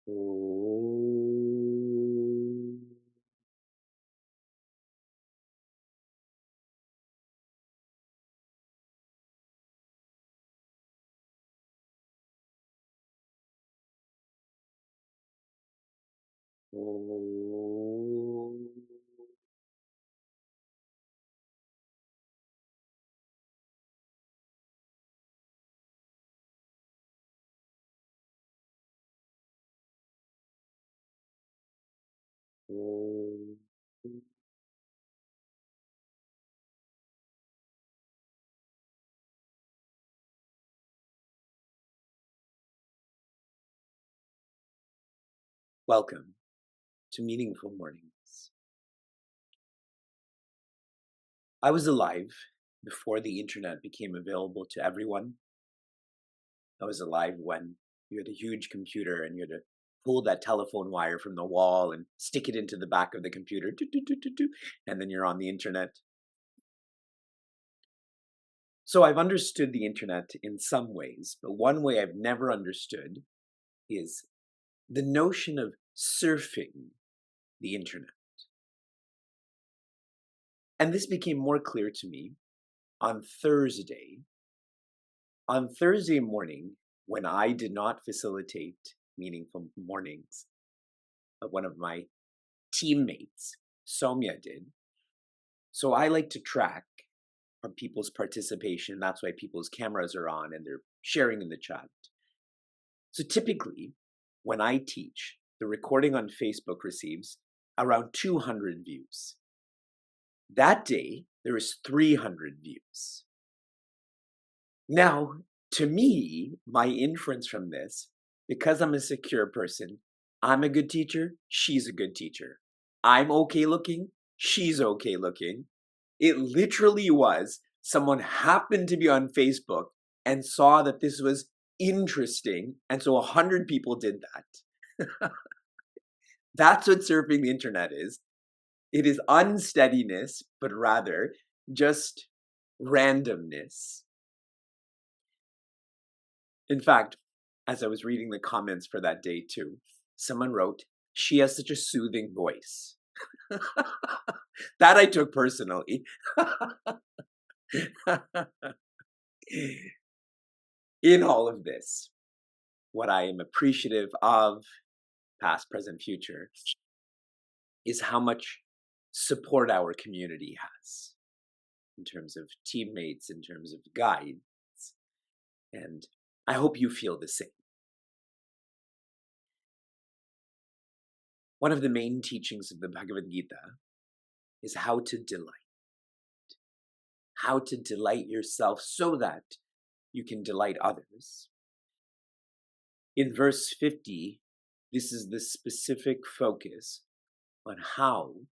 Om. Om. Om. Welcome to Meaningful Mornings. I was alive before the internet became available to everyone. I was alive when you had a huge computer and you had to pull that telephone wire from the wall and stick it into the back of the computer, and then you're on the internet. So I've understood the internet in some ways, but one way I've never understood is the notion of surfing the internet. And this became more clear to me on Thursday. On Thursday morning, when I did not facilitate Meaningful Mornings, one of my teammates, Soumya, did. So I like to track people's participation. That's why people's cameras are on and they're sharing in the chat. So typically, when I teach, the recording on Facebook receives around 200 views. That day, there was 300 views. Now, to me, my inference from this, because I'm a secure person, I'm a good teacher, she's a good teacher. I'm okay looking, she's okay looking. It literally was someone happened to be on Facebook and saw that this was interesting, and so 100 people did that. That's what surfing the internet is. It is unsteadiness, but rather just randomness. In fact, as I was reading the comments for that day too, someone wrote, "She has such a soothing voice." That I took personally. In all of this, what I am appreciative of, past, present, future, is how much support our community has in terms of teammates, in terms of guides. And I hope you feel the same. One of the main teachings of the Bhagavad Gita is how to delight yourself so that you can delight others. In verse 50, this is the specific focus on how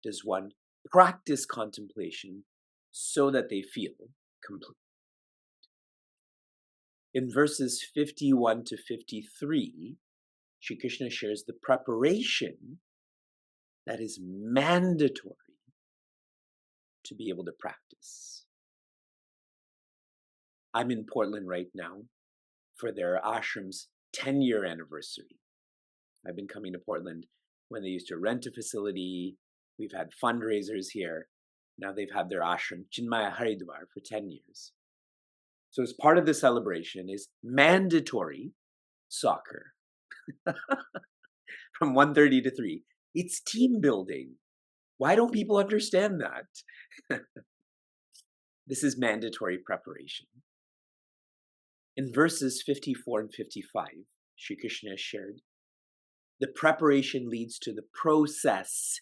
does one practice contemplation so that they feel complete. In verses 51 to 53, Shri Krishna shares the preparation that is mandatory to be able to practice. I'm in Portland right now for their ashram's 10-year anniversary. I've been coming to Portland when they used to rent a facility. We've had fundraisers here. Now they've had their ashram, Chinmaya Haridwar, for 10 years. So as part of the celebration is mandatory soccer from 1:30 to 3. It's team building. Why don't people understand that? This is mandatory preparation. In verses 54 and 55, Shri Krishna has shared, the preparation leads to the process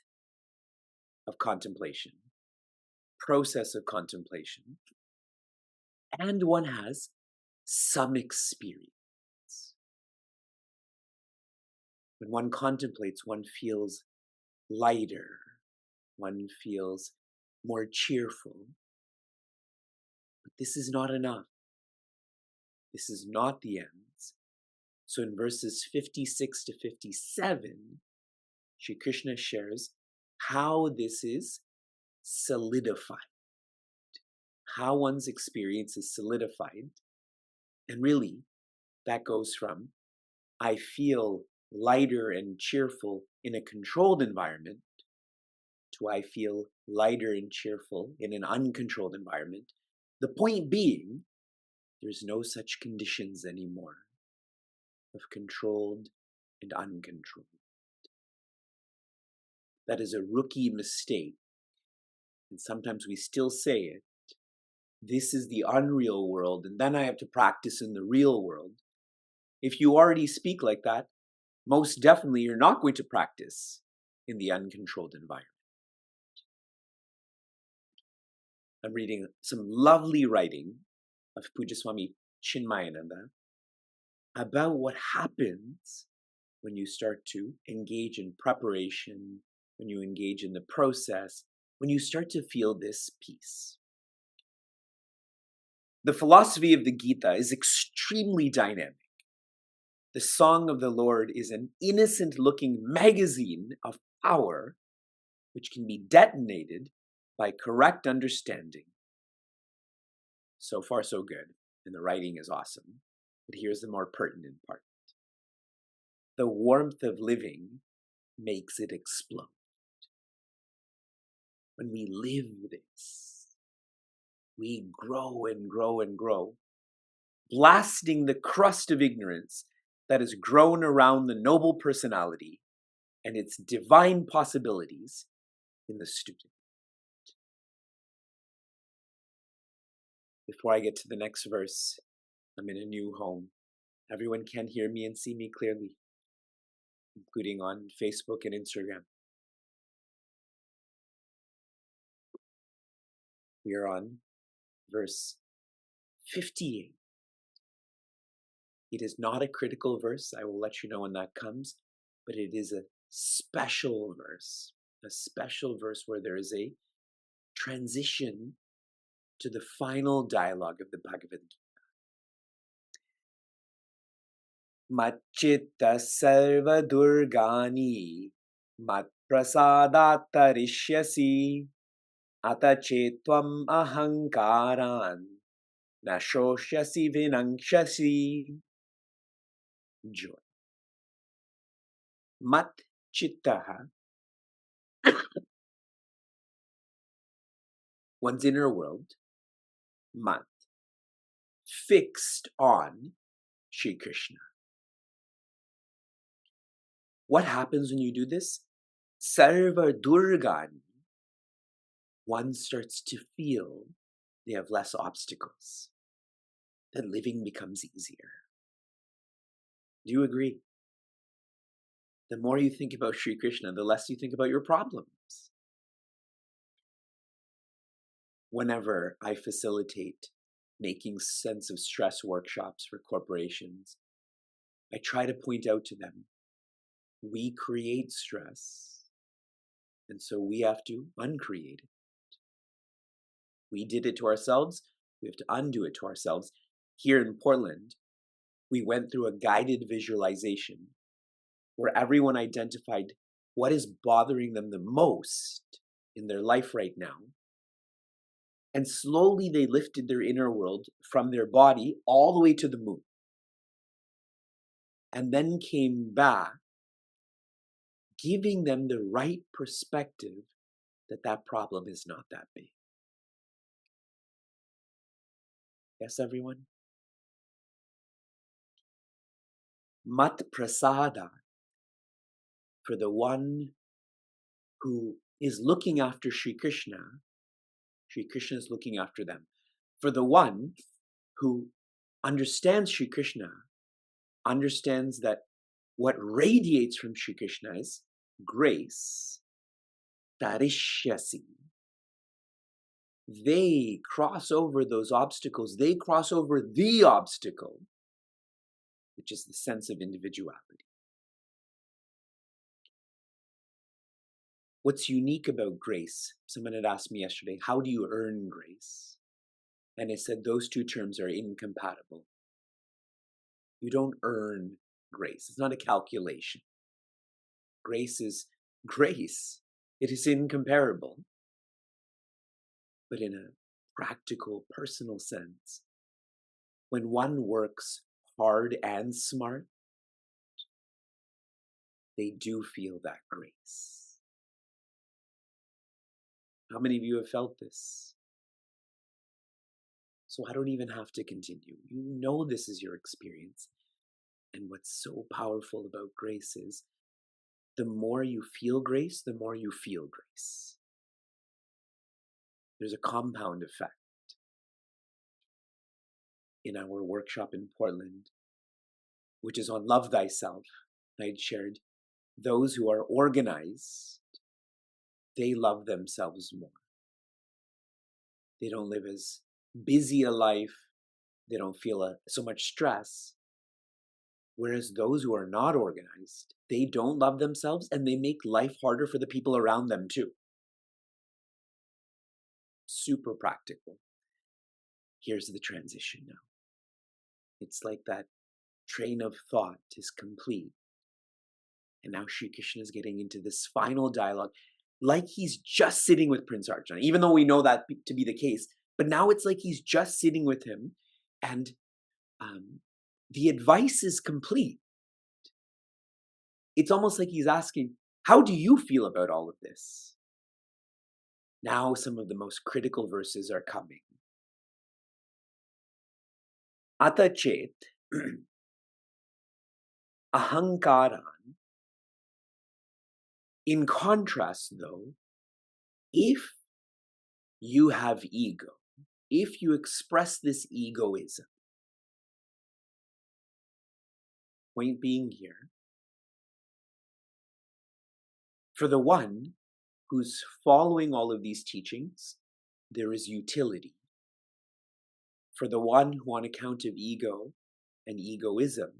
of contemplation. Process of contemplation. And one has some experience. When one contemplates, one feels lighter. One feels more cheerful. But this is not enough. This is not the end. So in verses 56 to 57, Shri Krishna shares how this is solidified, how one's experience is solidified. And really, that goes from, I feel lighter and cheerful in a controlled environment to I feel lighter and cheerful in an uncontrolled environment. The point being, there's no such conditions anymore of controlled and uncontrolled. That is a rookie mistake, and sometimes we still say it. This is the unreal world, and then I have to practice in the real world. If you already speak like that, most definitely you're not going to practice in the uncontrolled environment. I'm reading some lovely writing of Pujaswami Chinmayananda about what happens when you start to engage in preparation, when you engage in the process, when you start to feel this peace. The philosophy of the Gita is extremely dynamic. The Song of the Lord is an innocent-looking magazine of power which can be detonated by correct understanding. So far, so good, and the writing is awesome. But here's the more pertinent part. The warmth of living makes it explode. When we live this, we grow and grow and grow, blasting the crust of ignorance that has grown around the noble personality and its divine possibilities in the student. Before I get to the next verse, I'm in a new home. Everyone can hear me and see me clearly, including on Facebook and Instagram. We are on verse 58. It is not a critical verse. I will let you know when that comes, but it is a special verse where there is a transition to the final dialogue of the Bhagavad Gita. Machchitta sarva durgani mat prasadat tarishyasi ata chetvam ahankaran nashosyasi vinangshasi. Joy. Mat chittaha, one's inner world, mat, fixed on Shri Krishna. What happens when you do this? Sarva durgani, one starts to feel they have less obstacles, that living becomes easier. Do you agree? The more you think about Shri Krishna, the less you think about your problems. Whenever I facilitate making sense of stress workshops for corporations, I try to point out to them, we create stress, and so we have to uncreate it. We did it to ourselves, we have to undo it to ourselves. Here in Portland, we went through a guided visualization where everyone identified what is bothering them the most in their life right now. And slowly they lifted their inner world from their body all the way to the moon. And then came back, giving them the right perspective that that problem is not that big. Yes, everyone? Mat prasada, for the one who is looking after Shri Krishna is looking after them. For the one who understands Shri Krishna, understands that what radiates from Shri Krishna is grace, tarishyasi. They cross over those obstacles. They cross over the obstacle, which is the sense of individuality. What's unique about grace? Someone had asked me yesterday, how do you earn grace? And I said those two terms are incompatible. You don't earn grace. It's not a calculation. Grace is grace. It is incomparable. But in a practical, personal sense, when one works hard and smart, they do feel that grace. How many of you have felt this? So I don't even have to continue. You know this is your experience. And what's so powerful about grace is the more you feel grace, the more you feel grace. There's a compound effect. In our workshop in Portland, which is on Love Thyself, I had shared those who are organized, they love themselves more. They don't live as busy a life. They don't feel so much stress. Whereas those who are not organized, they don't love themselves and they make life harder for the people around them too. Super practical. Here's the transition now. It's like that train of thought is complete. And now Sri Krishna is getting into this final dialogue, like he's just sitting with Prince Arjuna, even though we know that to be the case. But now it's like he's just sitting with him, and the advice is complete. It's almost like he's asking, how do you feel about all of this? Now some of the most critical verses are coming. Ata chet ahankaran. In contrast, though, if you have ego, if you express this egoism, point being here, for the one who's following all of these teachings, there is utility. For the one who, on account of ego and egoism,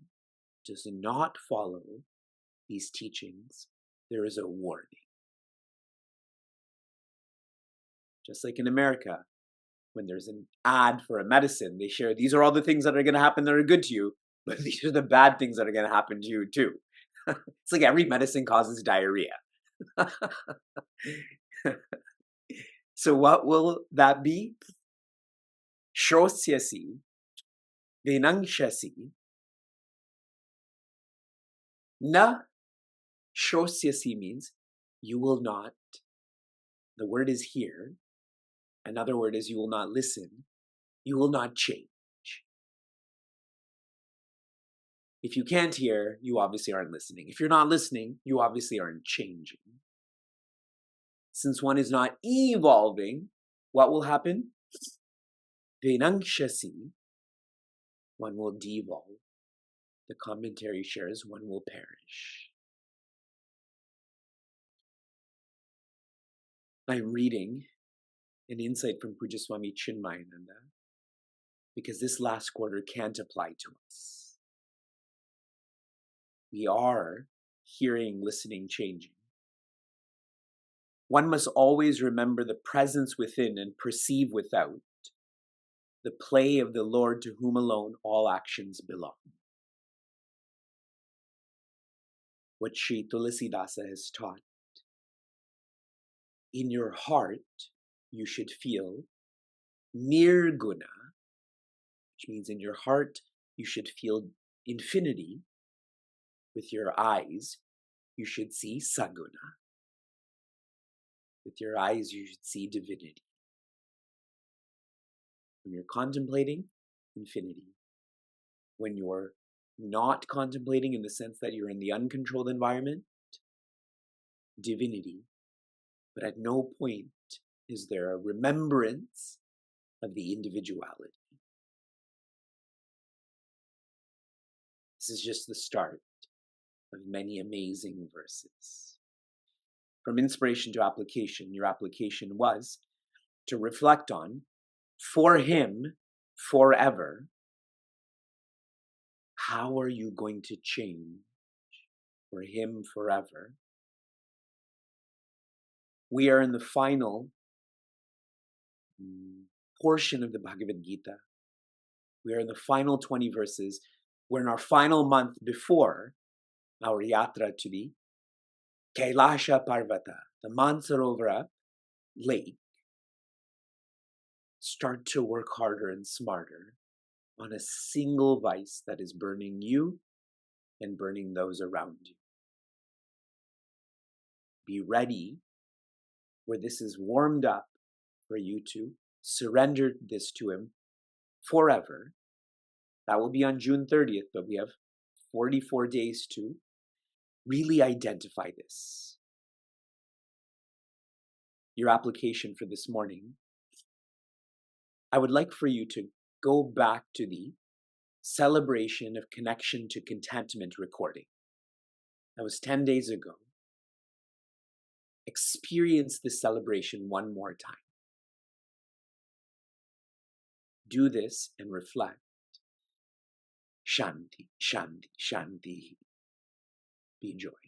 does not follow these teachings, there is a warning. Just like in America, when there's an ad for a medicine, they share, these are all the things that are going to happen that are good to you, but these are the bad things that are going to happen to you too. It's like every medicine causes diarrhea. So what will that be? Shrosyasi, Vinangshasi, na shrosyasi means you will not. The word is here. Another word is you will not listen. You will not change. If you can't hear, you obviously aren't listening. If you're not listening, you obviously aren't changing. Since one is not evolving, what will happen? Vinangshasi, one will devolve. The commentary shares one will perish. I'm reading an insight from Pujya Swami Chinmayananda because this last quarter can't apply to us. We are hearing, listening, changing. One must always remember the presence within and perceive without, the play of the Lord to whom alone all actions belong. What Sri Tulasidasa has taught. In your heart, you should feel nirguna, which means in your heart, you should feel infinity. With your eyes, you should see saguna. With your eyes, you should see divinity. When you're contemplating, infinity. When you're not contemplating in the sense that you're in the uncontrolled environment, divinity. But at no point is there a remembrance of the individuality. This is just the start of many amazing verses. From inspiration to application, your application was to reflect on, for him, forever, how are you going to change for him forever? We are in the final portion of the Bhagavad Gita. We are in the final 20 verses. We're in our final month before our yatra to the Kailasha Parvata, the Mansarovara lake. Start to work harder and smarter on a single vice that is burning you and burning those around you. Be ready where this is warmed up for you to surrender this to Him forever. That will be on June 30th, but we have 44 days to really identify this. Your application for this morning, I would like for you to go back to the celebration of connection to contentment recording. That was 10 days ago. Experience this celebration one more time. Do this and reflect. Shanti, Shanti, Shanti. Be joy.